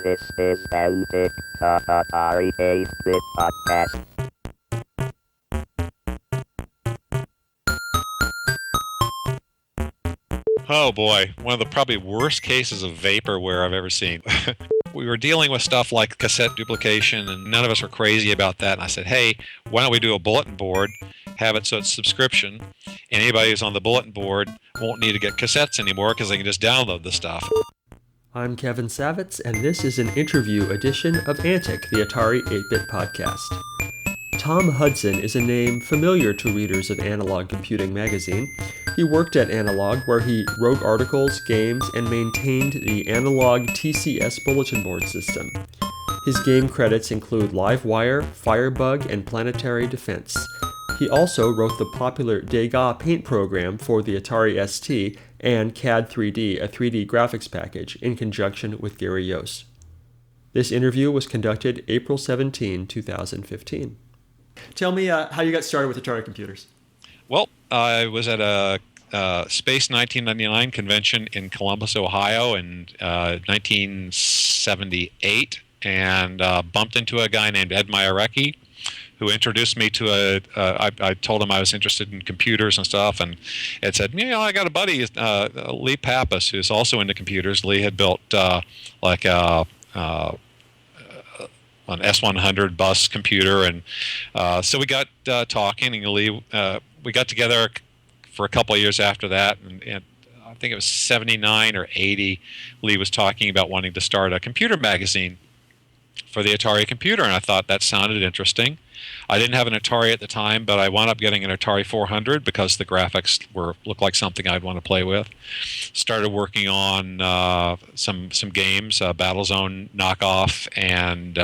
This is Antic, the Atari 8-bit podcast. Oh boy, one of the probably worst cases of vaporware I've ever seen. We were dealing with stuff like cassette duplication, and none of us were crazy about that. And I said, hey, why don't we do a bulletin board, have it so it's subscription, and anybody who's on the bulletin board won't need to get cassettes anymore because they can just download the stuff. I'm Kevin Savitz, and this is an interview edition of Antic, the Atari 8-bit podcast. Tom Hudson is a name familiar to readers of Analog Computing Magazine. He worked at A.N.A.L.O.G, where he wrote articles, games, and maintained the A.N.A.L.O.G TCS bulletin board system. His game credits include LiveWire, Firebug, and Planetary Defense. He also wrote the popular DEGAS paint program for the Atari ST and CAD 3D, a 3D graphics package, in conjunction with Gary Yost. This interview was conducted April 17, 2015. Tell me how you got started with Atari Computers. Well, I was at a Space 1999 convention in Columbus, Ohio in 1978 and bumped into a guy named Ed Mayarecki, who introduced me to I told him I was interested in computers and stuff, and Ed said, I got a buddy, Lee Pappas, who's also into computers. Lee had built an S100 bus computer, and so we got talking, and Lee, we got together for a couple of years after that, and I think it was 79 or 80, Lee was talking about wanting to start a computer magazine for the Atari computer, and I thought that sounded interesting. I didn't have an Atari at the time, but I wound up getting an Atari 400 because the graphics looked like something I'd want to play with. Started working on some games, Battlezone knockoff, and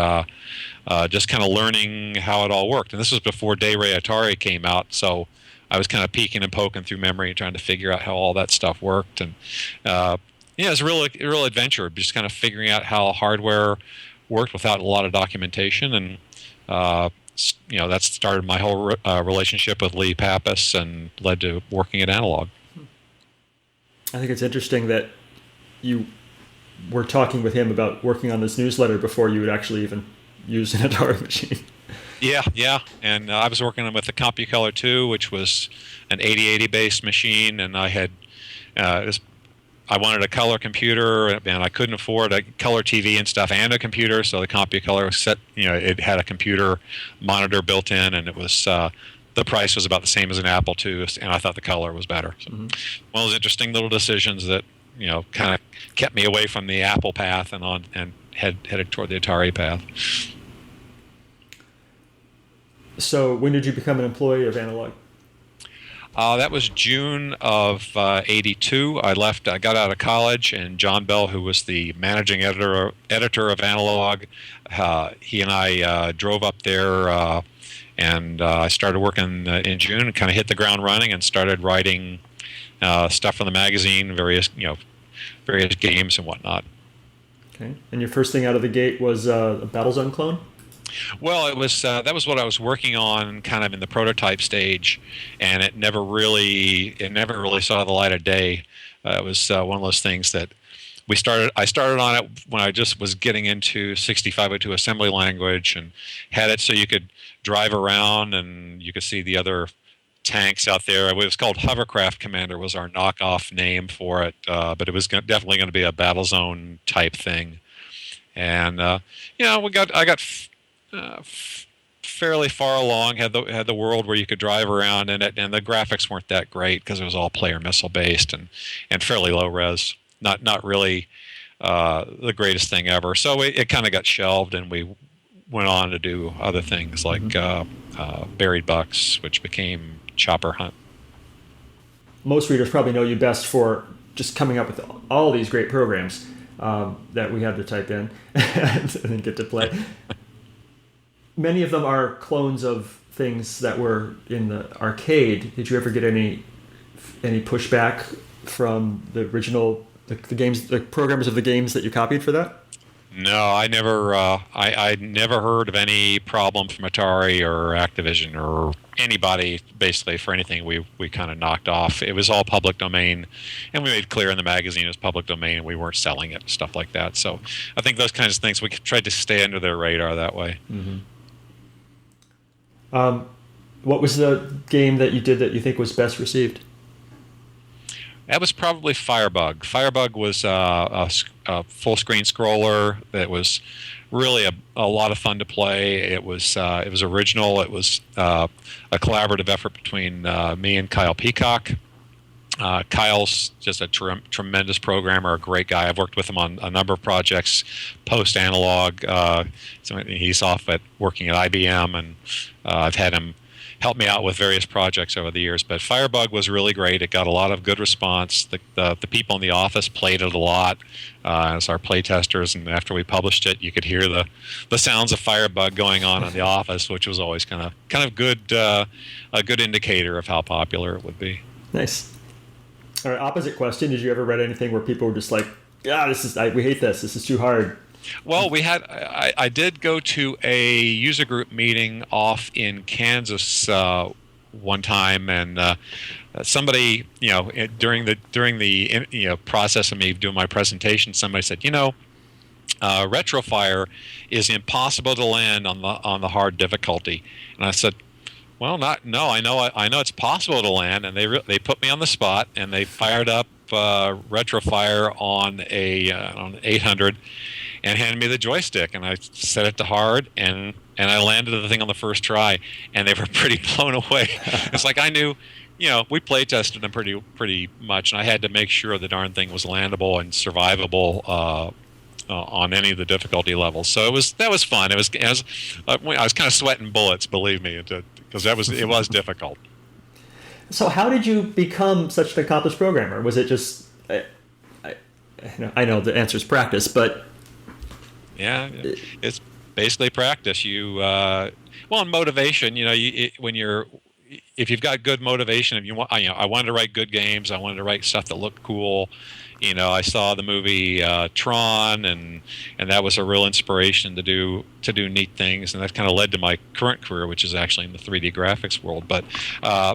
just kind of learning how it all worked. And this was before Day Ray Atari came out, so I was kind of peeking and poking through memory and trying to figure out how all that stuff worked. And it was a real adventure, just kind of figuring out how hardware worked without a lot of documentation. And that started my whole relationship with Lee Pappas and led to working at A.N.A.L.O.G. I think it's interesting that you were talking with him about working on this newsletter before you would actually even use an Atari machine. Yeah, and I was working with the CompuColor 2, which was an 8080 based machine, and I had I wanted a color computer, and I couldn't afford a color TV and stuff and a computer, so the CompuColor was set. It had a computer monitor built in, and it was the price was about the same as an Apple II, and I thought the color was better. So one of those interesting little decisions that kind of kept me away from the Apple path and headed toward the Atari path. So when did you become an employee of A.N.A.L.O.G? That was June of '82. I got out of college, and John Bell, who was the managing editor of A.N.A.L.O.G, he and I drove up there, and I started working in June and kind of hit the ground running and started writing stuff for the magazine, various games and whatnot. Okay. And your first thing out of the gate was a Battlezone Clone? Well, it was that was what I was working on, kind of in the prototype stage, and it never really saw the light of day. It was one of those things that I started on it when I just was getting into 6502 assembly language, and had it so you could drive around and you could see the other tanks out there. It was called Hovercraft Commander, was our knockoff name for it, but it was definitely going to be a Battlezone type thing. And I got fairly far along, had the world where you could drive around in it, and the graphics weren't that great because it was all player missile based and fairly low res, not really the greatest thing ever. So it kind of got shelved, and we went on to do other things like Buried Bucks, which became Chopper Hunt. Most readers probably know you best for just coming up with all these great programs that we had to type in and then get to play. Many of them are clones of things that were in the arcade. Did you ever get any pushback from the original the games, the programmers of the games that you copied for that? No, I never. I never heard of any problem from Atari or Activision or anybody. Basically, for anything we kind of knocked off. It was all public domain, and we made clear in the magazine it was public domain, and we weren't selling it, stuff like that. So, I think those kinds of things we tried to stay under their radar that way. Mm-hmm. What was the game that you did that you think was best received? That was probably Firebug. Firebug was a full-screen scroller that was really a lot of fun to play. It was original. It was a collaborative effort between me and Kyle Peacock. Kyle's just a tremendous programmer, a great guy. I've worked with him on a number of projects post A.N.A.L.O.G. So he's off working at IBM, and I've had him helped me out with various projects over the years. But Firebug was really great. It got a lot of good response. The people in the office played it a lot as our play testers, and after we published it, you could hear the sounds of Firebug going on in the office, which was always kind of good, a good indicator of how popular it would be. Nice. All right, opposite question. Did you ever read anything where people were just like, yeah, we hate this. This is too hard. Well, I did go to a user group meeting off in Kansas one time, and somebody, during the process of me doing my presentation, somebody said, Retrofire is impossible to land on the hard difficulty, and I said, well, I know it's possible to land, and they put me on the spot, and they fired up Retrofire on an 800. And handed me the joystick, and I set it to hard, and I landed the thing on the first try, and they were pretty blown away. It's like I knew, we play tested them pretty much, and I had to make sure the darn thing was landable and survivable on any of the difficulty levels. So that was fun. I was kind of sweating bullets, believe me, because it was difficult. So how did you become such an accomplished programmer? Was it just I know the answer is practice, but yeah, it's basically practice. And motivation. If you've got good motivation, if you want, I wanted to write good games. I wanted to write stuff that looked cool. I saw the movie Tron, and that was a real inspiration to do neat things, and that kind of led to my current career, which is actually in the 3D graphics world. But I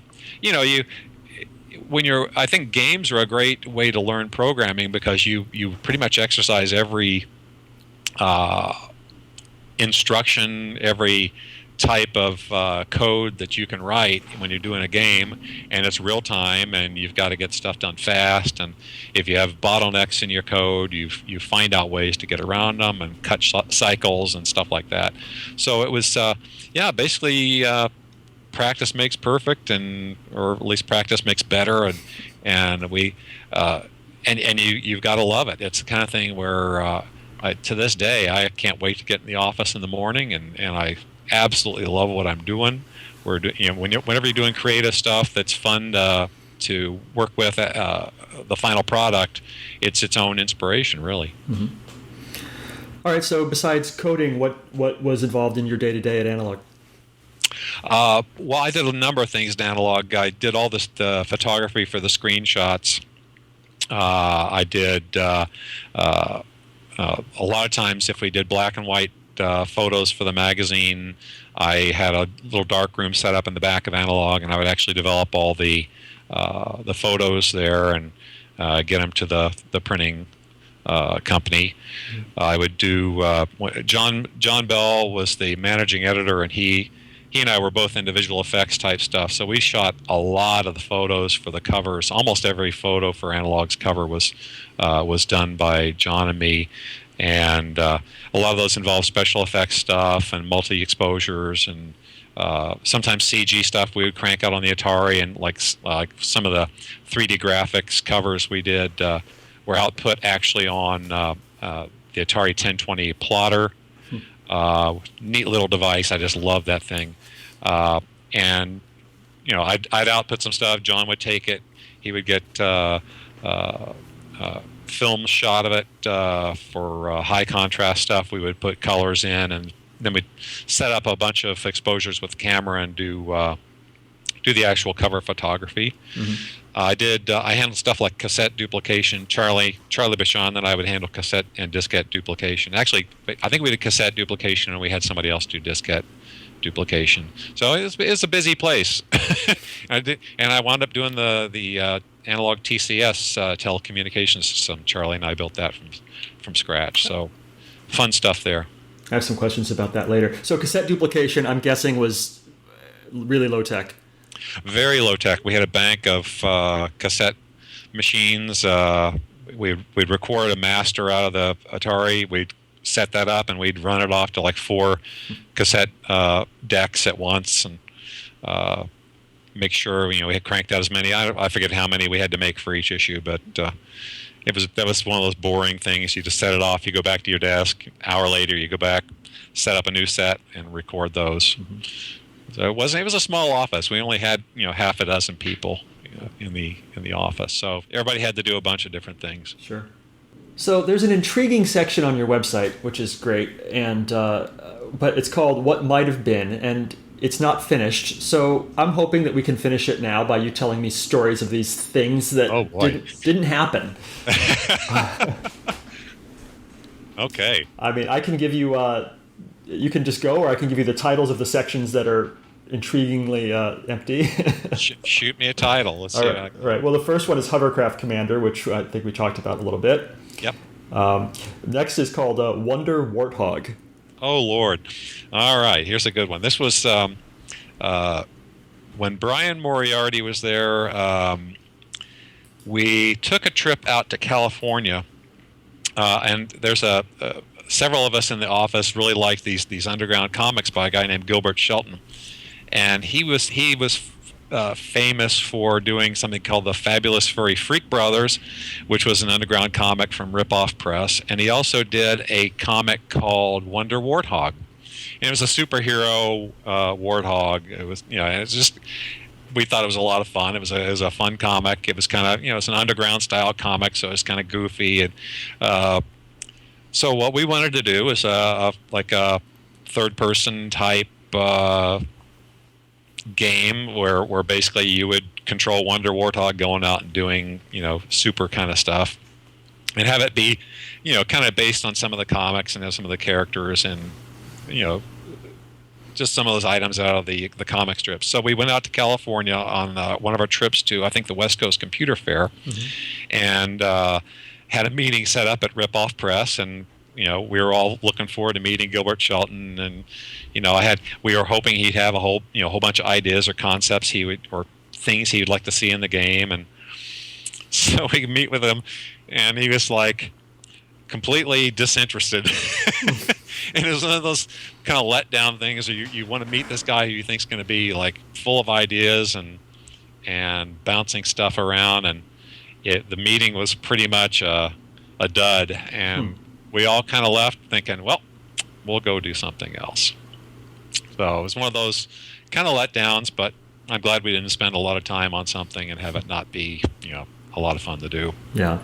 think games are a great way to learn programming because you pretty much exercise every instruction, every type of code that you can write when you're doing a game, and it's real time, and you've got to get stuff done fast. And if you have bottlenecks in your code, you find out ways to get around them and cut cycles and stuff like that. So it was basically practice makes perfect, or at least practice makes better, and you've got to love it. It's the kind of thing where to this day, I can't wait to get in the office in the morning, and I absolutely love what I'm doing. Whenever you're doing creative stuff that's fun to work with, the final product, it's its own inspiration, really. Mm-hmm. All right. So besides coding, what was involved in your day-to-day at A.N.A.L.O.G? Well, I did a number of things at A.N.A.L.O.G. I did all this photography for the screenshots. I did. A lot of times, if we did black and white photos for the magazine, I had a little dark room set up in the back of A.N.A.L.O.G, and I would actually develop all the photos there and get them to the printing company. I would do. John Bell was the managing editor, and he and I were both in visual effects type stuff. So we shot a lot of the photos for the covers. Almost every photo for A.N.A.L.O.G's cover was done by John and me, and a lot of those involve special effects stuff and multi-exposures and sometimes CG stuff we would crank out on the Atari, and like some of the 3D graphics covers we did were output actually on the Atari 1020 plotter. Neat little device. I just love that thing. And I'd output some stuff. John would take it. He would get film shot of it for high contrast stuff. We would put colors in, and then we'd set up a bunch of exposures with the camera and do do the actual cover photography. I handled stuff like cassette duplication. Charlie Bichon and I would handle cassette and diskette duplication. Actually, I think we did cassette duplication and we had somebody else do diskette duplication. So it's a busy place. And I wound up doing the analog TCS telecommunications system. Charlie and I built that from scratch. So fun stuff there. I have some questions about that later. So cassette duplication, I'm guessing, was really low tech. Very low tech. We had a bank of cassette machines. We'd record a master out of the Atari. We'd set that up and we'd run it off to like 4 cassette decks at once and make sure we had cranked out as many. I forget how many we had to make for each issue, but that was one of those boring things. You just set it off. You go back to your desk. An hour later, you go back, set up a new set, and record those. So it was a small office. We only had half a dozen people in the office. So everybody had to do a bunch of different things. Sure. So there's an intriguing section on your website, which is great, and but it's called "What Might Have Been," and it's not finished. So I'm hoping that we can finish it now by you telling me stories of these things that didn't happen. Okay. I mean, I can give you. You can just go, or I can give you the titles of the sections that are intriguingly empty. Shoot me a title. Let's see. All right. Well, the first one is Hovercraft Commander, which I think we talked about a little bit. Yep. Next is called Wonder Warthog. Oh, Lord. All right. Here's a good one. This was when Brian Moriarty was there. We took a trip out to California, and there's several of us in the office really liked these underground comics by a guy named Gilbert Shelton, and he was famous for doing something called the Fabulous Furry Freak Brothers, which was an underground comic from Ripoff Press, and he also did a comic called Wonder Warthog, and it was a superhero warthog. It was it's just. We thought it was a lot of fun. It was a fun comic. It was kind of it's an underground style comic, so it's kind of goofy and. So what we wanted to do is like a third-person type game where basically you would control Wonder Warthog going out and doing super kind of stuff, and have it be kind of based on some of the comics and some of the characters and just some of those items out of the comic strips. So we went out to California on one of our trips to I think the West Coast Computer Fair, and. Had a meeting set up at Ripoff Press, and we were all looking forward to meeting Gilbert Shelton, and we were hoping he'd have a whole bunch of ideas or concepts or things he would like to see in the game, and so we meet with him, and he was like completely disinterested. And it was one of those kind of letdown things where you want to meet this guy who you think's going to be like full of ideas and bouncing stuff around, and the meeting was pretty much a dud, and we all kind of left thinking, well, we'll go do something else. So it was one of those kind of letdowns, but I'm glad we didn't spend a lot of time on something and have it not be, a lot of fun to do. Yeah.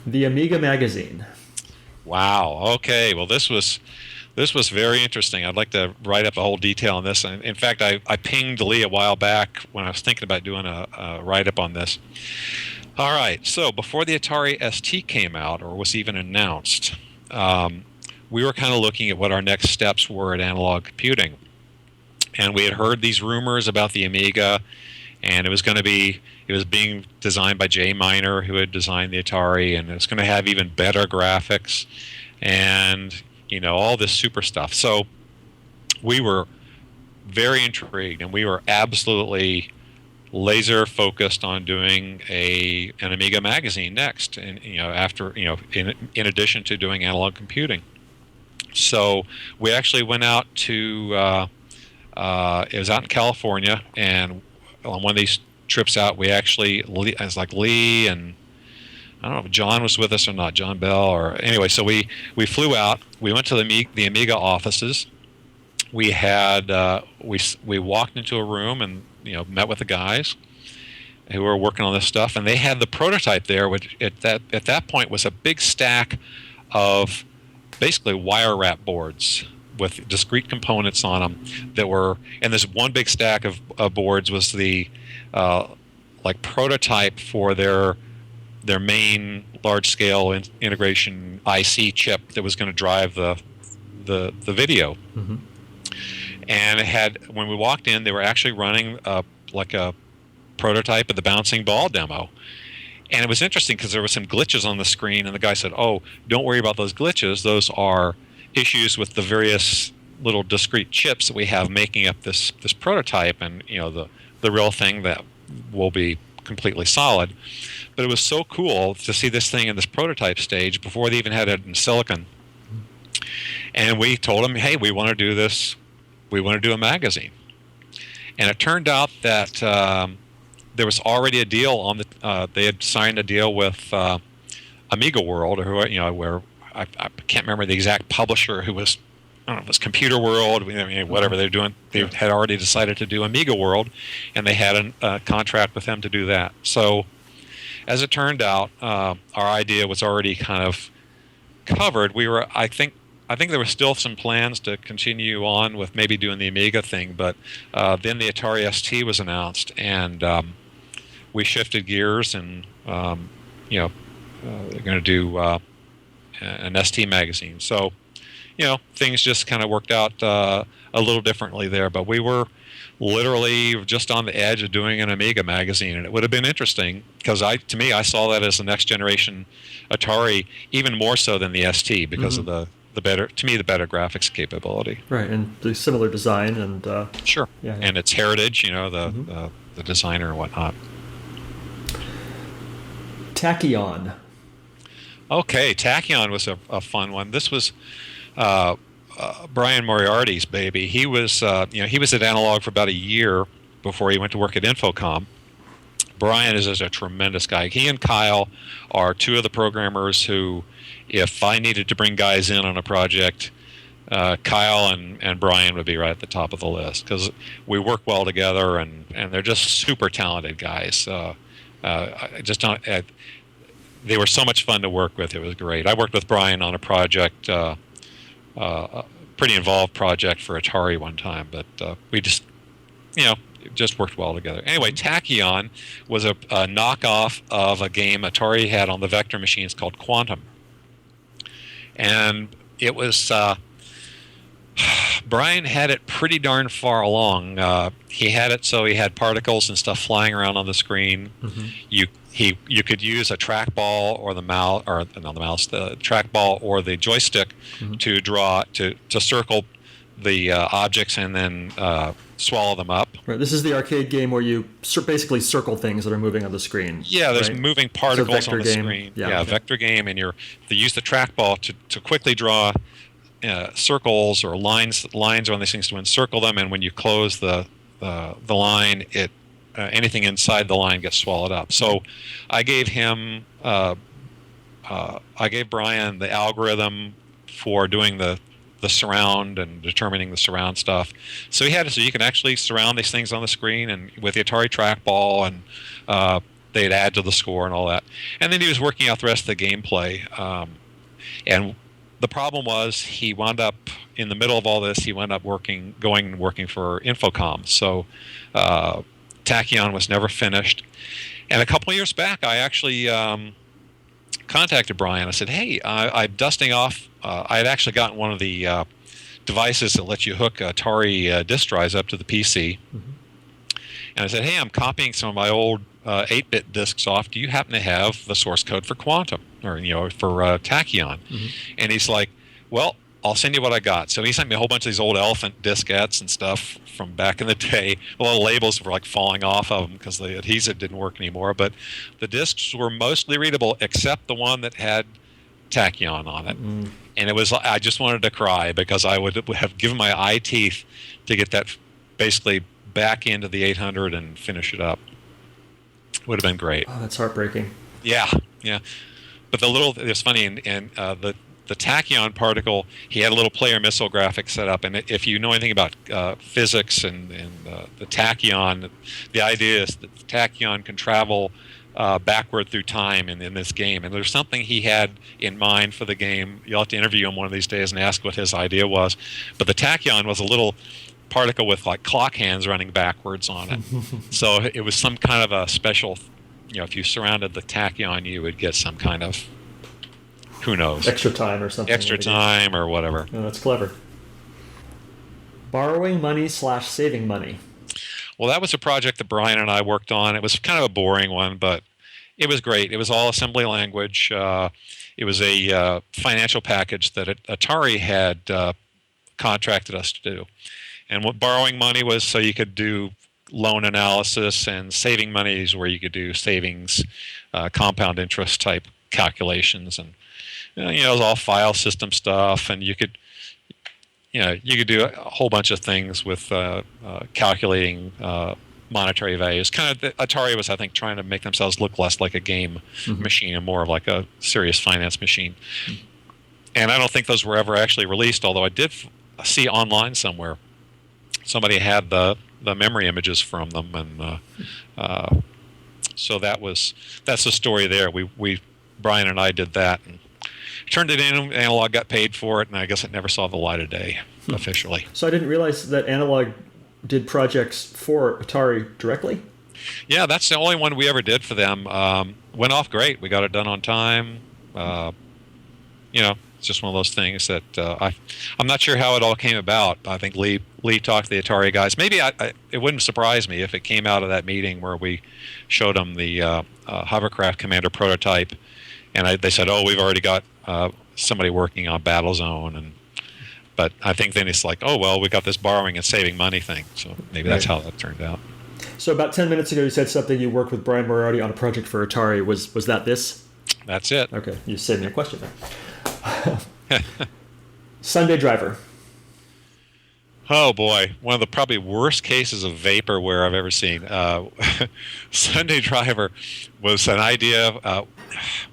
The Amiga Magazine. Wow. Okay. Well, this was very interesting. I'd like to write up a whole detail on this. In fact, I pinged Lee a while back when I was thinking about doing a write-up on this. All right. So before the Atari ST came out or was even announced, we were kind of looking at what our next steps were at analog computing. And we had heard these rumors about the Amiga, and it was being designed by Jay Miner, who had designed the Atari, and it was going to have even better graphics and all this super stuff. So we were very intrigued, and we were absolutely laser focused on doing an Amiga magazine next, and after in addition to doing analog computing. So we actually went out to it was out in California, and on one of these trips out, we actually, it was like Lee and I don't know if John was with us or not, John Bell, or anyway. So we flew out. We went to the Amiga offices. We had we walked into a room and met with the guys who were working on this stuff, and they had the prototype there, which at that point was a big stack of basically wire wrap boards with discrete components on them that were, and this one big stack of boards was the like prototype for their main large-scale integration IC chip that was going to drive the video. Mm-hmm. And it had, when we walked in, they were actually running like a prototype of the bouncing ball demo. And it was interesting because there were some glitches on the screen, and the guy said, "Oh, don't worry about those glitches. Those are issues with the various little discrete chips that we have making up this prototype, and the real thing that will be completely solid." But it was so cool to see this thing in this prototype stage before they even had it in silicon. And we told them, "Hey, we want to do this. We want to do a magazine." And it turned out that there was already a deal on the. They had signed a deal with Amiga World, or where I can't remember the exact publisher who was. I don't know, it was Computer World, whatever they're doing. They had already decided to do Amiga World, and they had a contract with them to do that. So, as it turned out, our idea was already kind of covered. We were, I think there were still some plans to continue on with maybe doing the Amiga thing, but then the Atari ST was announced, and we shifted gears, and they're going to do an ST magazine. So, things just kind of worked out a little differently there. But we were literally just on the edge of doing an Amiga magazine, and it would have been interesting because to me, I saw that as the next generation Atari, even more so than the ST because of the better graphics capability. Right, and the similar design and sure, yeah. And its heritage, the designer and whatnot. Tachyon. Okay, Tachyon was a fun one. This was Brian Moriarty's baby. He was he was at A.N.A.L.O.G for about a year before he went to work at Infocom. Brian is a tremendous guy. He and Kyle are two of the programmers who, if I needed to bring guys in on a project, Kyle and Brian would be right at the top of the list because we work well together, and they're just super talented guys. They were so much fun to work with. It was great. I worked with Brian on a project, a pretty involved project for Atari one time, but we just, it just worked well together. Anyway, Tachyon was a knockoff of a game Atari had on the Vector machines called Quantum. And it was, Brian had it pretty darn far along. He had it so he had particles and stuff flying around on the screen. Mm-hmm. You could use a trackball or the trackball or the joystick to draw to circle the objects and then swallow them up. Right. This is the arcade game where you basically circle things that are moving on the screen. Yeah, there's moving particles on the game. screen. Yeah, vector game, and they use the trackball to quickly draw circles or lines on these things to encircle them, and when you close the line, anything inside the line gets swallowed up. So I gave him, I gave Brian the algorithm for doing the surround and determining the surround stuff. So he had it so you can actually surround these things on the screen, and with the Atari trackball, and they'd add to the score and all that. And then he was working out the rest of the gameplay. And the problem was he wound up, in the middle of all this, he wound up working for Infocom. So Tachyon was never finished. And a couple of years back, I actually contacted Brian. I said, "Hey, I'm dusting off." I had actually gotten one of the devices that lets you hook Atari disk drives up to the PC. Mm-hmm. And I said, "Hey, I'm copying some of my old 8-bit disks off. Do you happen to have the source code for Quantum, or for Tachyon?" Mm-hmm. And he's like, "Well, I'll send you what I got." So he sent me a whole bunch of these old Elephant diskettes and stuff from back in the day. A lot of labels were like falling off of them because the adhesive didn't work anymore. But the disks were mostly readable, except the one that had Tachyon on it. Mm. And it was, I just wanted to cry because I would have given my eye teeth to get that basically back into the 800 and finish it up. Would have been great. Oh, that's heartbreaking. Yeah. But it's funny, and the Tachyon particle, he had a little player missile graphic set up, and if you know anything about physics and the Tachyon, the idea is that the Tachyon can travel backward through time in this game. And there's something he had in mind for the game. You'll have to interview him one of these days and ask what his idea was. But the tachyon was a little particle with like clock hands running backwards on it. So it was some kind of a special, if you surrounded the tachyon, you would get some kind of, who knows, extra time or something. Extra time or whatever. Oh, that's clever. Borrowing money / saving money. Well, that was a project that Brian and I worked on. It was kind of a boring one, but it was great. It was all assembly language. It was a financial package that Atari had contracted us to do. And what borrowing money was so you could do loan analysis, and saving money is where you could do savings, compound interest type calculations. And it was all file system stuff, and you could do a whole bunch of things with calculating monetary values. Kind of, Atari was, I think, trying to make themselves look less like a game machine and more like a serious finance machine. And I don't think those were ever actually released, although I did see online somewhere somebody had the memory images from them, and so that's the story there. Brian and I did that and turned it in. A.N.A.L.O.G got paid for it, and I guess it never saw the light of day officially. So I didn't realize that A.N.A.L.O.G did projects for Atari directly. Yeah, that's the only one we ever did for them. Went off great. We got it done on time. It's just one of those things that I'm not sure how it all came about. I think Lee talked to the Atari guys. Maybe it wouldn't surprise me if it came out of that meeting where we showed them the Hovercraft Commander prototype, and they said, "Oh, we've already got somebody working on Battlezone." But I think then it's like, "Oh well, we got this borrowing and saving money thing." So maybe that's how that turned out. So about 10 minutes ago, you said something. You worked with Brian Moriarty on a project for Atari. Was that this? That's it. Okay, you saved me a question there. Sunday Driver. Oh boy, one of the probably worst cases of vaporware I've ever seen. Sunday Driver was an idea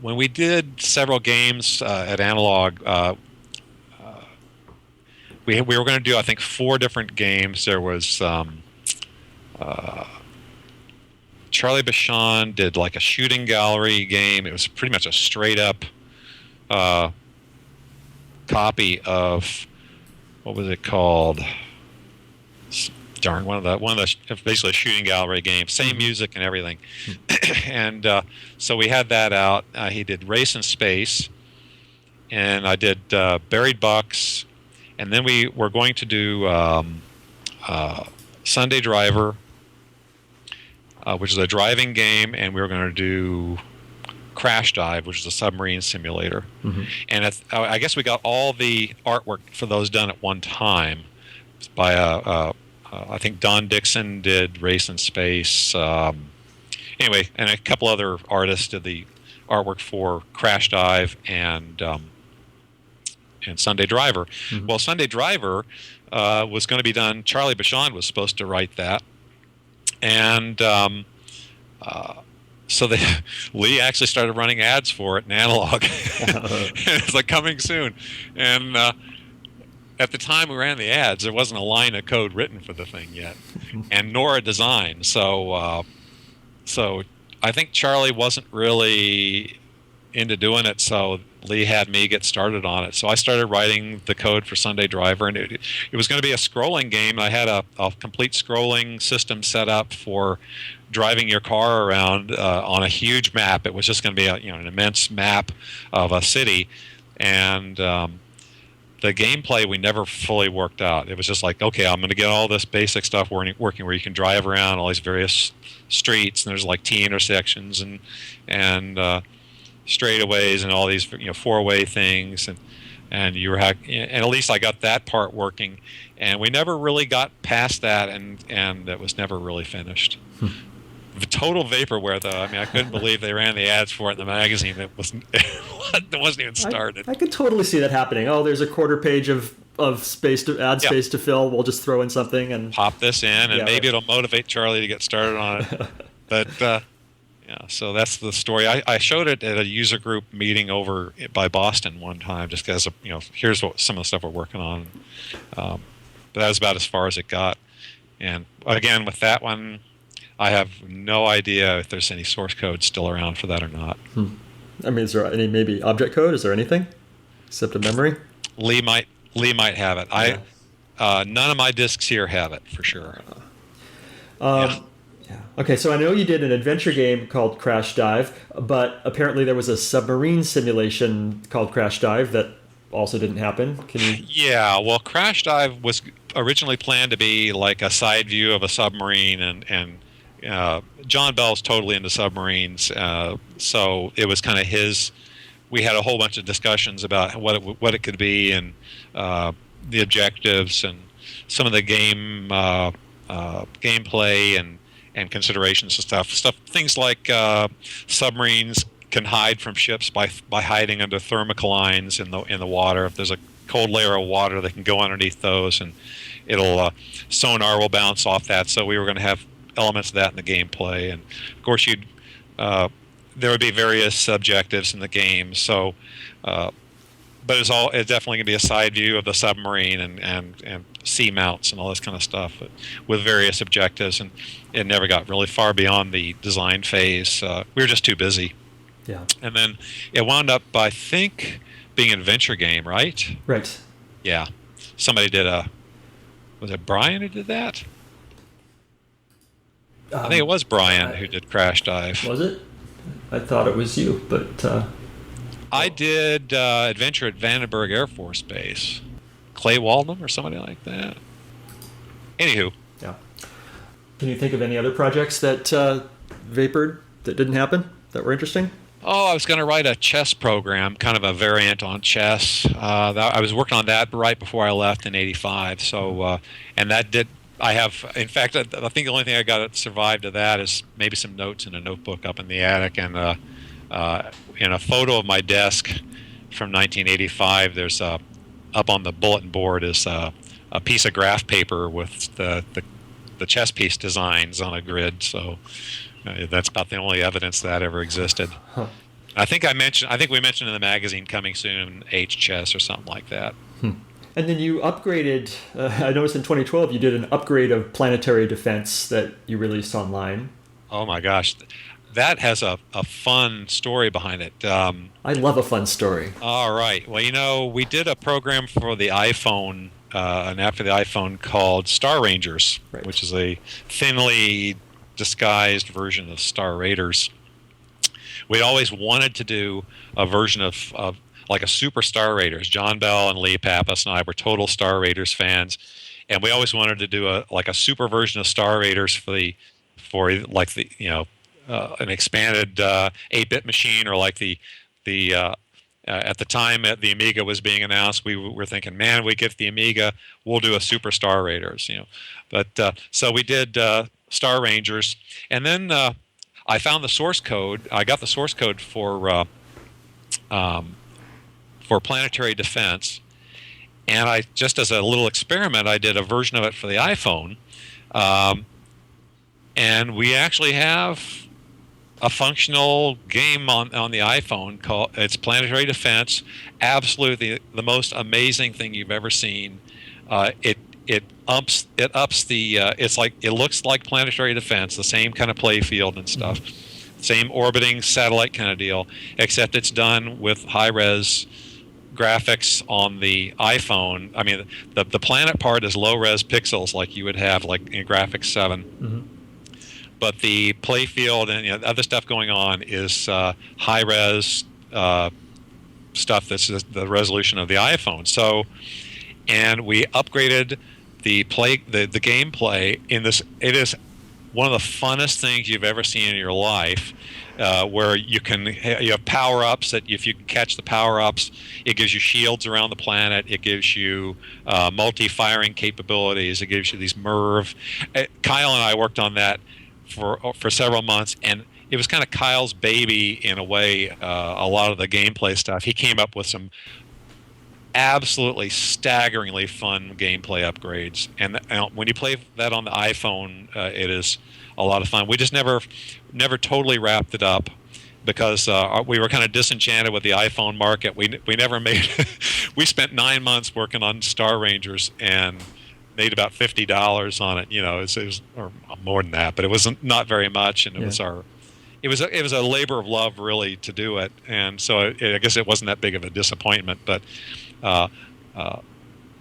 when we did several games at A.N.A.L.O.G. We were going to do, I think, 4 different games. There was Charlie Bashan did like a shooting gallery game. It was pretty much a straight up copy of, what was it called? Darn, one of the basically a shooting gallery game, same music and everything. And so we had that out. He did Race in Space, and I did Buried Bucks, and then we were going to do Sunday Driver, which is a driving game, and we were going to do Crash Dive, which is a submarine simulator. And I guess we got all the artwork for those done at one time by I think Don Dixon did Race in Space. Anyway, and a couple other artists did the artwork for Crash Dive and Sunday Driver. Well, Sunday Driver was going to be done. Charlie Bashan was supposed to write that, and so Lee actually started running ads for it in A.N.A.L.O.G. And it's like, coming soon. And at the time we ran the ads, there wasn't a line of code written for the thing yet, and nor a design. So I think Charlie wasn't really into doing it, so Lee had me get started on it. So I started writing the code for Sunday Driver, and it was going to be a scrolling game. I had a complete scrolling system set up for driving your car around on a huge map. It was just going to be an immense map of a city, and the gameplay we never fully worked out. It was just like, okay, I'm going to get all this basic stuff working where you can drive around all these various streets, and there's like T intersections and straightaways and all these four-way things, and you were and at least I got that part working, and we never really got past that, and it was never really finished. The total vaporware, though. I mean, I couldn't believe they ran the ads for it in the magazine. It wasn't even started. I could totally see that happening. Oh, there's a quarter page of space space to fill. We'll just throw in something and pop this in, and maybe it'll motivate Charlie to get started on it. But so that's the story. I showed it at a user group meeting over by Boston one time, just as here's some of the stuff we're working on. But that was about as far as it got. And again, with that one, I have no idea if there's any source code still around for that or not. I mean, is there any maybe object code? Is there anything except a memory? Lee might have it. Yeah. None of my discs here have it for sure. Yeah. Okay, so I know you did an adventure game called Crash Dive, but apparently there was a submarine simulation called Crash Dive that also didn't happen. Can you? Yeah, well, Crash Dive was originally planned to be like a side view of a submarine, and John Bell's totally into submarines, so it was kind of his. We had a whole bunch of discussions about what it could be, and the objectives, and some of the gameplay and considerations and stuff. Things like submarines can hide from ships by hiding under thermoclines in the water. If there's a cold layer of water, they can go underneath those, and it'll sonar will bounce off that. So we were going to have elements of that in the gameplay, and of course there would be various objectives in the game. So, but it's definitely going to be a side view of the submarine and sea mounts and all this kind of stuff with various objectives, and it never got really far beyond the design phase. We were just too busy. Yeah. And then it wound up, I think, being an adventure game, right? Right. Yeah. Somebody did was it Brian who did that? I think it was Brian who did Crash Dive. Was it? I thought it was you, but... I did Adventure at Vandenberg Air Force Base. Clay Waldman or somebody like that. Anywho. Yeah. Can you think of any other projects that vapored that didn't happen that were interesting? Oh, I was going to write a chess program, kind of a variant on chess. I was working on that right before I left in '85. So, and that did. I have, in fact, I think the only thing I got that survived of that is maybe some notes in a notebook up in the attic, and in a photo of my desk from 1985. There's up on the bulletin board is a piece of graph paper with the chess piece designs on a grid. So. That's about the only evidence that ever existed. Huh. I think we mentioned in the magazine coming soon, H chess or something like that. And then you upgraded. I noticed in 2012 you did an upgrade of Planetary Defense that you released online. Oh my gosh, that has a fun story behind it. I love a fun story. All right. Well, we did a program for the iPhone, and after the iPhone called Star Rangers, right, which is a thinly disguised version of Star Raiders. We always wanted to do a version of like a Super Star Raiders. John Bell and Lee Pappas and I were total Star Raiders fans, and we always wanted to do a super version of Star Raiders for an expanded 8-bit machine, or like the at the time the Amiga was being announced, we were thinking, man, we get the Amiga, we'll do a Super Star Raiders, But so we did Star Rangers, and then I found the source code. I got the source code for Planetary Defense, and I just as a little experiment, I did a version of it for the iPhone, and we actually have a functional game on the iPhone called Planetary Defense. Absolutely the most amazing thing you've ever seen. It ups the it looks like Planetary Defense, the same kind of play field and stuff, same orbiting satellite kind of deal, except it's done with high res graphics on the iPhone. I mean, the planet part is low res pixels like you would have like in Graphics 7. Mm-hmm. But the play field and other stuff going on is high res stuff that's the resolution of the iPhone. So, and we upgraded the gameplay in this. It is one of the funnest things you've ever seen in your life, where you have power ups that if you can catch the power ups, it gives you shields around the planet. It gives you multi-firing capabilities. It gives you these MIRV. Kyle and I worked on that for several months, and it was kind of Kyle's baby in a way. A lot of the gameplay stuff, he came up with some absolutely staggeringly fun gameplay upgrades, and when you play that on the iPhone, it is a lot of fun. We just never totally wrapped it up because we were kind of disenchanted with the iPhone market. We never made we spent 9 months working on Star Rangers and made about $50 on it. It was or more than that, but it wasn't not very much, and it was a labor of love really to do it, and so I guess it wasn't that big of a disappointment, but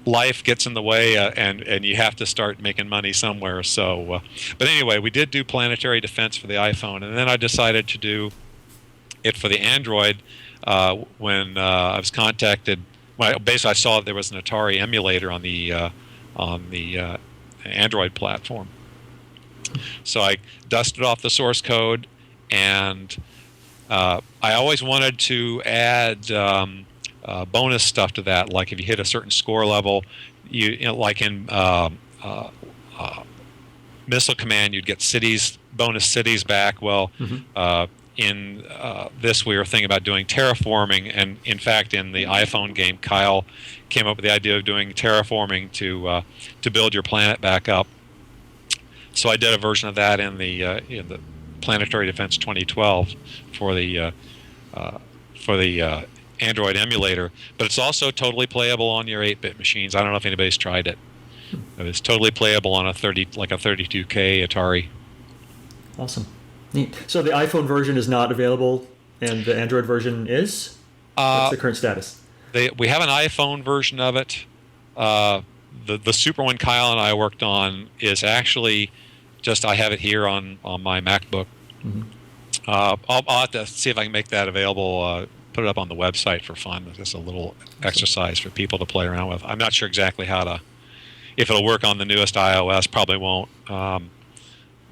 life gets in the way, and you have to start making money somewhere. So, but anyway, we did do Planetary Defense for the iPhone, and then I decided to do it for the Android when I was contacted. Well, basically, I saw that there was an Atari emulator on the Android platform. So I dusted off the source code, and I always wanted to add bonus stuff to that. Like if you hit a certain score level, like in Missile Command, you'd get bonus cities back. Well, in this, we were thinking about doing terraforming, and in fact, in the iPhone game, Kyle came up with the idea of doing terraforming to build your planet back up. So I did a version of that in the Planetary Defense 2012 for the Android emulator, but it's also totally playable on your 8-bit machines. I don't know if anybody's tried it. It's totally playable on a 32K Atari. Awesome. Neat. So the iPhone version is not available, and the Android version is? What's the current status? We have an iPhone version of it. The Super one Kyle and I worked on is actually just, I have it here on my MacBook. Mm-hmm. I'll have to see if I can make that available, put it up on the website for fun. Just a little exercise for people to play around with. I'm not sure exactly if it'll work on the newest iOS, probably won't.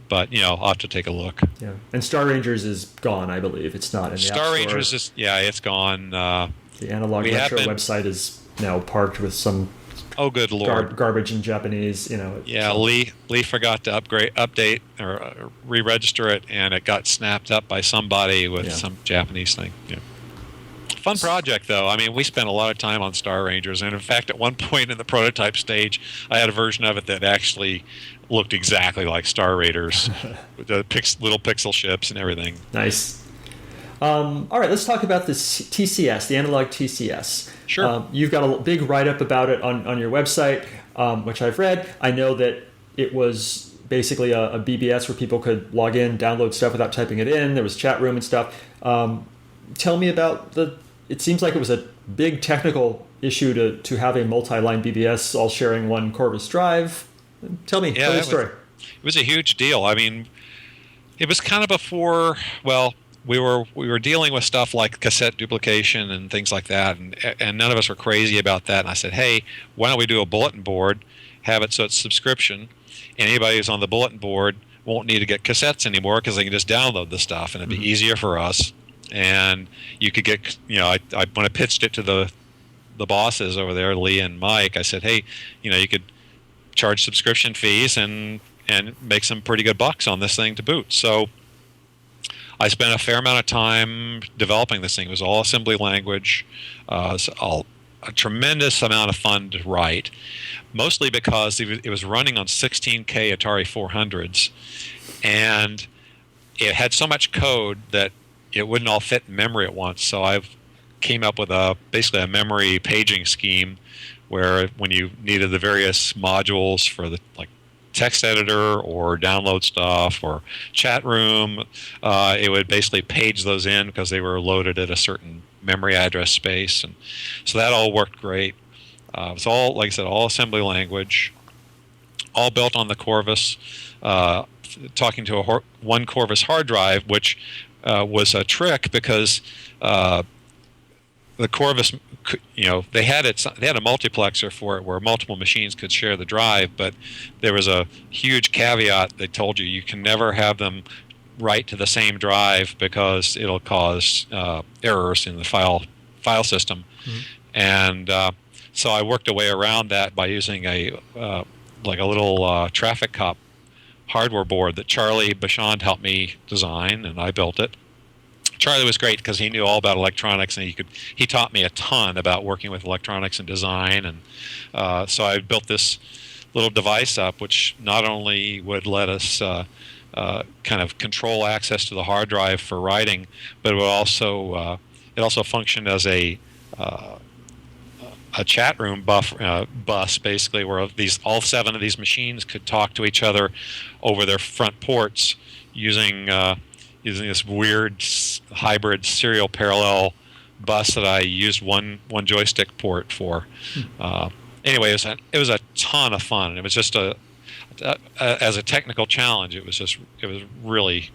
But I'll have to take a look. Yeah, and Star Rangers is gone, I believe. It's not in the Star App Store. Rangers is it's gone. The A.N.A.L.O.G website is now parked with some good Lord garbage in Japanese. Lee forgot to update or re-register it, and it got snapped up by somebody with some Japanese thing. Yeah. Fun project, though. I mean, we spent a lot of time on Star Rangers, and in fact, at one point in the prototype stage, I had a version of it that actually looked exactly like Star Raiders, with the little pixel ships and everything. Nice. All right, let's talk about this TCS, the A.N.A.L.O.G TCS. Sure. You've got a big write-up about it on your website, which I've read. I know that it was basically a BBS where people could log in, download stuff without typing it in. There was chat room and stuff. Tell me about it seems like it was a big technical issue to have a multi-line BBS all sharing one Corvus drive. Tell me the story. It was a huge deal. I mean, it was kind of before, we were dealing with stuff like cassette duplication and things like that, and none of us were crazy about that. And I said, hey, why don't we do a bulletin board, have it so it's subscription, and anybody who's on the bulletin board won't need to get cassettes anymore because they can just download the stuff, and it'd be easier for us. And you could get, when I pitched it to the bosses over there, Lee and Mike, I said, hey, you could charge subscription fees and make some pretty good bucks on this thing to boot. So I spent a fair amount of time developing this thing. It was all assembly language. It was a tremendous amount of fun to write, mostly because it was running on 16K Atari 400s, and it had so much code that it wouldn't all fit in memory at once. So I came up with basically a memory paging scheme where when you needed the various modules for the text editor or download stuff or chat room, it would basically page those in because they were loaded at a certain memory address space. And so that all worked great. It was all, like I said, all assembly language, all built on the Corvus, talking to one Corvus hard drive, which was a trick because the Corvus, they had a multiplexer for it where multiple machines could share the drive, but there was a huge caveat. They told you can never have them write to the same drive because it'll cause errors in the file system. Mm-hmm. And so I worked a way around that by using a little traffic cop hardware board that Charlie Bachand helped me design, and I built it. Charlie was great because he knew all about electronics, and he taught me a ton about working with electronics and design. And so I built this little device up, which not only would let us kind of control access to the hard drive for writing, but it would also functioned as a a chat room bus, basically, where all 7 of these machines could talk to each other over their front ports using this weird hybrid serial parallel bus that I used one joystick port for. Anyway, it was a ton of fun. It was just as a technical challenge, it was really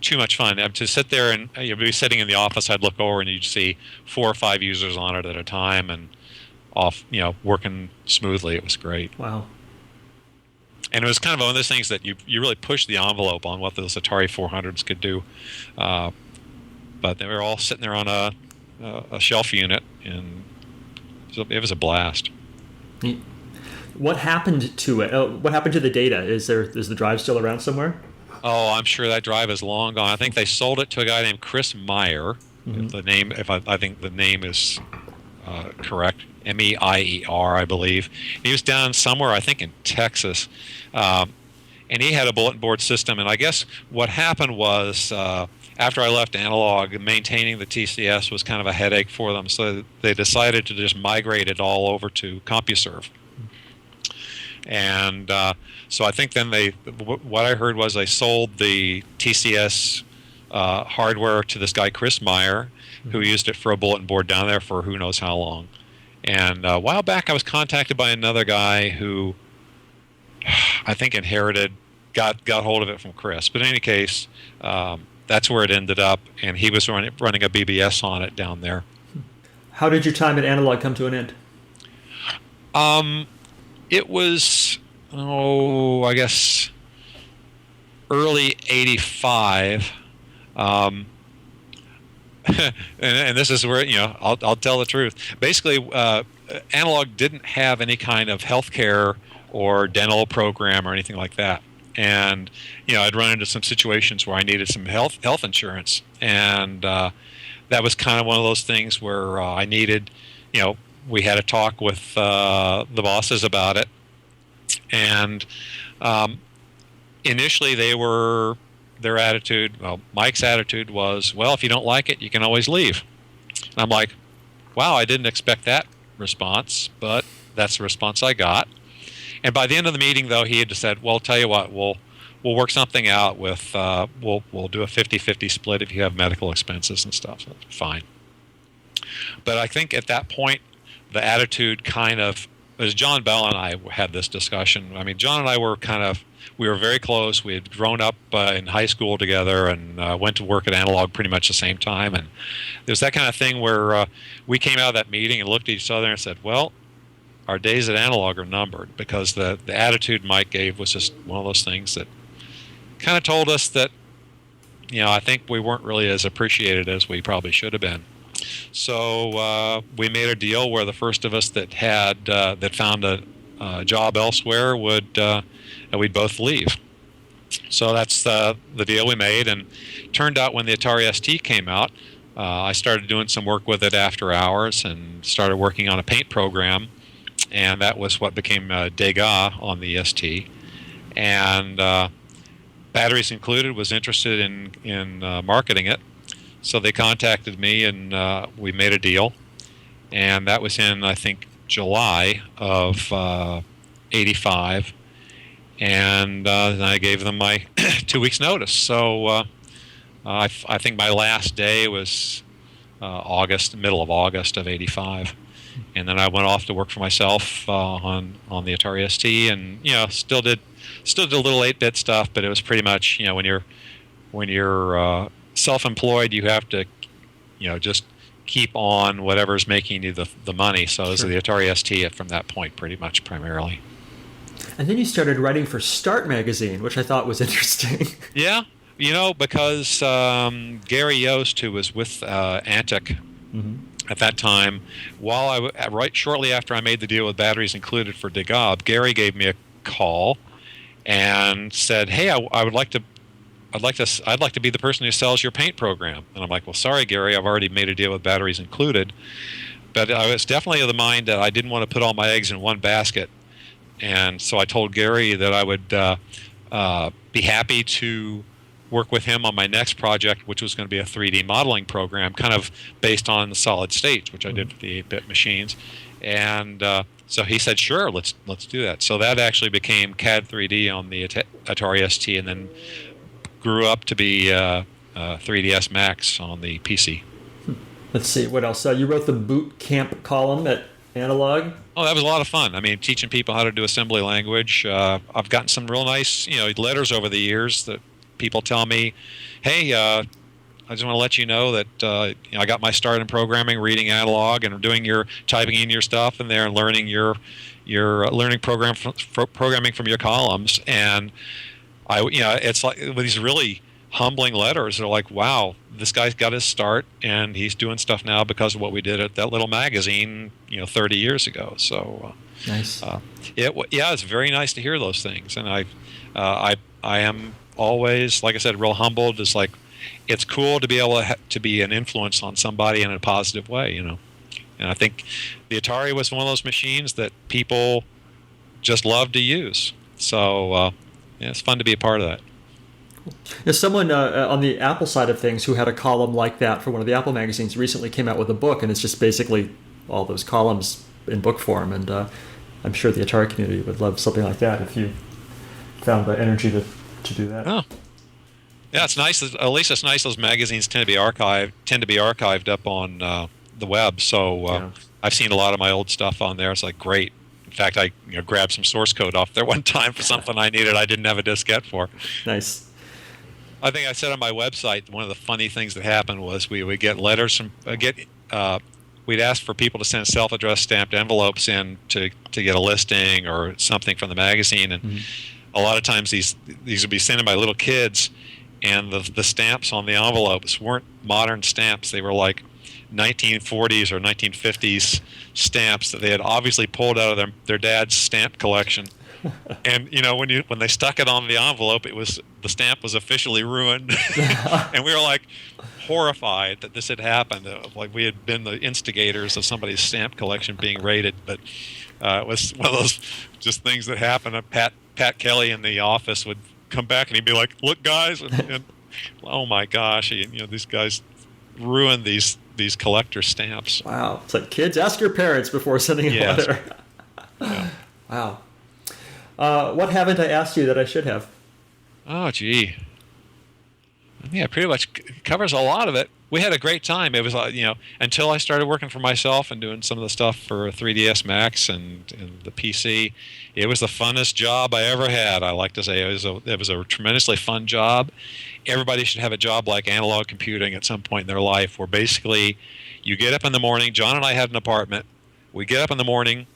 too much fun. To sit there and you'd be sitting in the office, I'd look over and you'd see 4 or 5 users on it at a time and working smoothly. It was great. Wow. And it was kind of one of those things that you really pushed the envelope on what those Atari 400s could do. But they were all sitting there on a shelf unit, and it was a blast. What happened to it? What happened to the data? Is the drive still around somewhere? Oh, I'm sure that drive is long gone. I think they sold it to a guy named Chris Meyer. I think the name is correct, Meier, I believe. He was down somewhere, I think, in Texas, and he had a bulletin board system. And I guess what happened was, after I left A.N.A.L.O.G, maintaining the TCS was kind of a headache for them, so they decided to just migrate it all over to CompuServe. And so I think then what I heard was they sold the TCS hardware to this guy Chris Meyer, who used it for a bulletin board down there for who knows how long. And a while back I was contacted by another guy who I think got hold of it from Chris. But in any case, that's where it ended up, and he was running a BBS on it down there. How did your time at A.N.A.L.O.G come to an end? It was, I guess, early '85, and this is where I'll tell the truth. Basically, A.N.A.L.O.G didn't have any kind of healthcare or dental program or anything like that, and I'd run into some situations where I needed some health insurance, and that was kind of one of those things where I needed, we had a talk with the bosses about it, and initially their attitude, Mike's attitude was, well, if you don't like it, you can always leave. And I'm like, wow, I didn't expect that response, but that's the response I got. And by the end of the meeting, though, he had said, well, tell you what, we'll work something out with, we'll do a 50-50 split if you have medical expenses and stuff. So fine. But I think at that point, the attitude kind of, as John Bell and I had this discussion. I mean, John and I we were very close. We had grown up in high school together and went to work at A.N.A.L.O.G pretty much the same time. And there's that kind of thing where we came out of that meeting and looked at each other and said, well, our days at A.N.A.L.O.G are numbered, because the attitude Mike gave was just one of those things that kind of told us that, I think we weren't really as appreciated as we probably should have been. So we made a deal where the first of us that found a job elsewhere we'd both leave. So that's the deal we made. And turned out when the Atari ST came out, I started doing some work with it after hours and started working on a paint program, and that was what became DEGAS on the ST. And Batteries Included was interested in marketing it. So they contacted me, and we made a deal, and that was in, I think, July of '85, and then I gave them my 2 weeks' notice. So I think my last day was middle of August of '85, and then I went off to work for myself on the Atari ST, and still did a little 8-bit stuff, but it was pretty much when you're self-employed, you have to, just keep on whatever's making you the money. So it was the Atari ST from that point, pretty much primarily. And then you started writing for Start magazine, which I thought was interesting. Yeah, because Gary Yost, who was with Antic at that time, right shortly after I made the deal with Batteries Included for DEGAS, Gary gave me a call and said, "Hey, I'd like to be the person who sells your paint program." And I'm like, well, sorry, Gary, I've already made a deal with Batteries Included. But I was definitely of the mind that I didn't want to put all my eggs in one basket. And so I told Gary that I would be happy to work with him on my next project, which was going to be a 3D modeling program, kind of based on the solid states, which I did for the 8-bit machines. And so he said, "Sure, let's do that." So that actually became CAD 3D on the Atari ST, and then grew up to be 3ds Max on the PC. Let's see, what else? You wrote the boot camp column at A.N.A.L.O.G. Oh, that was a lot of fun. I mean, teaching people how to do assembly language. I've gotten some real nice, letters over the years that people tell me, "Hey, I just want to let you know that I got my start in programming, reading A.N.A.L.O.G, and typing in your stuff in there and learning your learning programming from your columns." And it's like with these really humbling letters. They're like, "Wow, this guy's got his start, and he's doing stuff now because of what we did at that little magazine, 30 years ago." So nice. It's very nice to hear those things, and I am always, like I said, real humbled. It's like it's cool to be able to be an influence on somebody in a positive way, And I think the Atari was one of those machines that people just love to use. So it's fun to be a part of that. There's someone on the Apple side of things who had a column like that for one of the Apple magazines recently came out with a book, and it's just basically all those columns in book form. And I'm sure the Atari community would love something like that if you found the energy to do that. Oh. Yeah, it's nice. At least it's nice. Those magazines tend to be archived up on the web. So I've seen a lot of my old stuff on there. It's like great. In fact, I grabbed some source code off there one time for something I needed. I didn't have a diskette for. Nice. I think I said on my website, one of the funny things that happened was we would get letters from we'd ask for people to send self-addressed stamped envelopes in to get a listing or something from the magazine, and a lot of times these would be sent in by little kids, and the stamps on the envelopes weren't modern stamps. They were like 1940s or 1950s stamps that they had obviously pulled out of their dad's stamp collection. And when they stuck it on the envelope, the stamp was officially ruined, and we were like horrified that this had happened. Like we had been the instigators of somebody's stamp collection being raided. But it was one of those just things that happened. Pat Kelly in the office would come back and he'd be like, "Look, guys," and oh my gosh, these guys ruined these collector stamps. Wow, it's like, kids, ask your parents before sending a letter. Yeah. Wow. What haven't I asked you that I should have? Oh, gee. Yeah, pretty much covers a lot of it. We had a great time. It was, until I started working for myself and doing some of the stuff for 3ds Max and the PC, it was the funnest job I ever had. I like to say it was a tremendously fun job. Everybody should have a job like analog computing at some point in their life, where basically you get up in the morning. John and I had an apartment. We get up in the morning,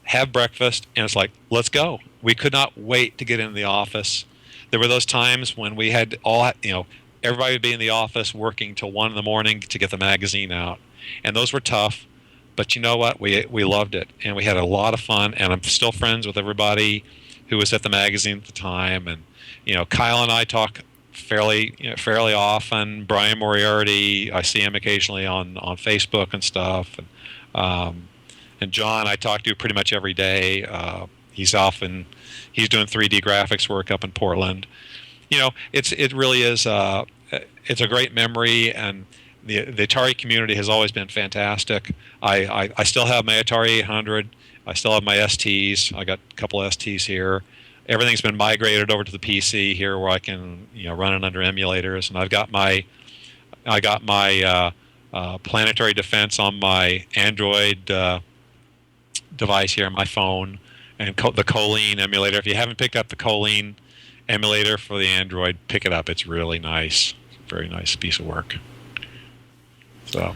have breakfast, and it's like, let's go. We could not wait to get into the office. There were those times when we had everybody would be in the office working till 1 in the morning to get the magazine out. And those were tough, but you know what? We loved it, and we had a lot of fun, and I'm still friends with everybody who was at the magazine at the time. And, Kyle and I talk fairly often. Brian Moriarty, I see him occasionally on Facebook and stuff. And John, I talk to pretty much every day. He's doing 3D graphics work up in Portland. It really is. It's a great memory, and the Atari community has always been fantastic. I still have my Atari 800. I still have my STs. I got a couple of STs here. Everything's been migrated over to the PC here, where I can run it under emulators. And I got my Planetary Defense on my Android device here on my phone, and the Choline emulator. If you haven't picked up the Choline emulator for the Android, pick it up. It's really nice. Very nice piece of work. So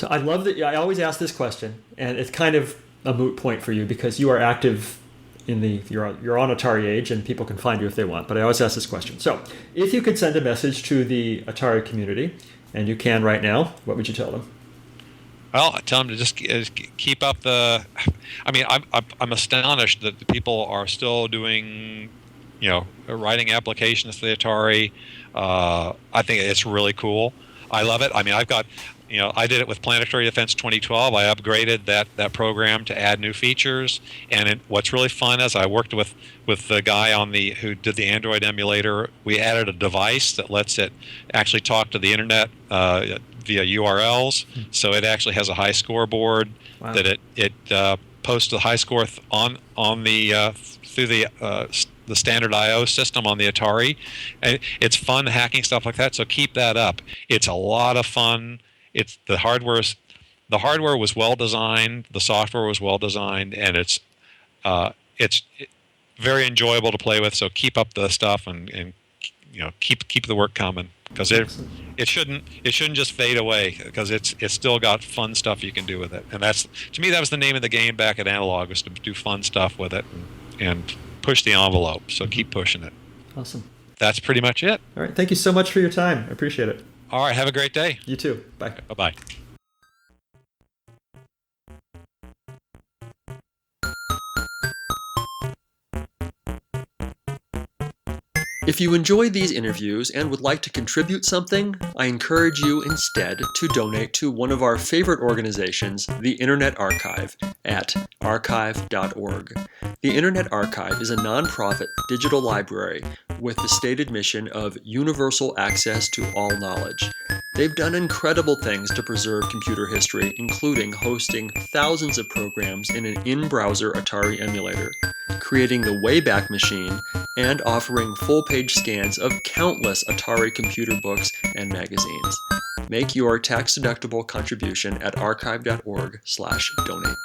I love that. I always ask this question, and it's kind of a moot point for you because you are active you're on Atari Age, and people can find you if they want. But I always ask this question. So, if you could send a message to the Atari community, and you can right now, what would you tell them? Well, I tell them to just keep up the. I mean, I'm astonished that the people are still doing, writing applications for the Atari. I think it's really cool. I love it. I mean, I've got I did it with Planetary Defense 2012. I upgraded that program to add new features. And what's really fun is I worked with the guy who did the Android emulator. We added a device that lets it actually talk to the internet via URLs. So it actually has a high scoreboard that it posts the high score on the through the standard I/O system on the Atari. And it's fun hacking stuff like that. So keep that up. It's a lot of fun. The hardware was well designed, the software was well designed, and it's very enjoyable to play with. So keep up the stuff and keep the work coming, because it shouldn't just fade away, because it's still got fun stuff you can do with it. And to me that was the name of the game back at A.N.A.L.O.G, was to do fun stuff with it and push the envelope. So keep pushing it. Awesome. That's pretty much it. All right. Thank you so much for your time. I appreciate it. All right. Have a great day. You too. Bye. Bye-bye. If you enjoy these interviews and would like to contribute something, I encourage you instead to donate to one of our favorite organizations, the Internet Archive, at archive.org. The Internet Archive is a nonprofit digital library with the stated mission of universal access to all knowledge. They've done incredible things to preserve computer history, including hosting thousands of programs in an in-browser Atari emulator, creating the Wayback Machine, and offering full-page scans of countless Atari computer books and magazines. Make your tax-deductible contribution at archive.org/donate.